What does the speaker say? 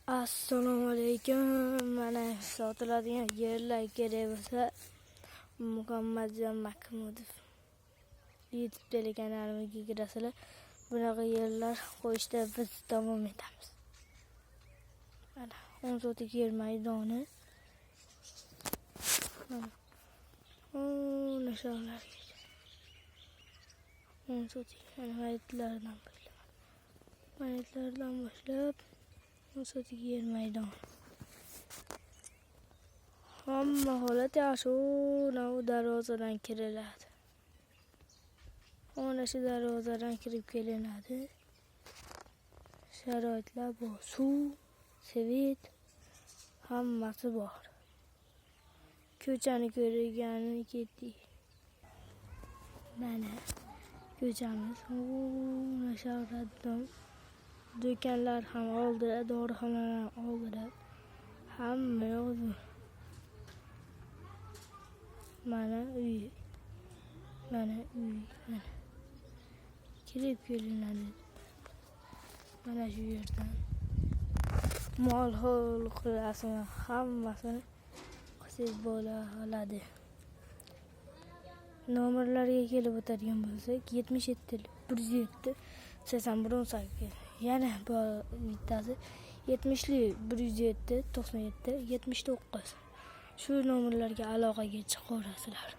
Assalomu alaykum. Mana sotiladigan yerlar kerak bo'lsa, Muhammadjon Mahmudov YouTube telekanaliga kirasizlar. Bunaqa yerlar qo'yishda biz davom etamiz. Mana 10 sotik yer maydoni. Mana nishonlarga 10 sotik maydonlardan boshlab 10 sotik yer maydon. Hamma holat yaxshi. Nav darvozadan kiriladi. Mana shu darvozadan kirib kelinadi. Sharoitlar bor. Suv, svet hammasi bor. Ko'chani ko'rgani ketdik. Mana ko'chamiz. Mana shahardan do'konlar ham oldida, dorixonalar oldida. Hamma yo'q. Mana uy. Mana kirib kelinadi. Mana shu yerdan mol xulqlarni hammasini qilib bo'ladi. Nomerlarga kelib o'tadigan bo'lsak 77 107 8118. Yana bittasi 70 107 97 79. Shu nomerlarga aloqaga chiqaverasizlar.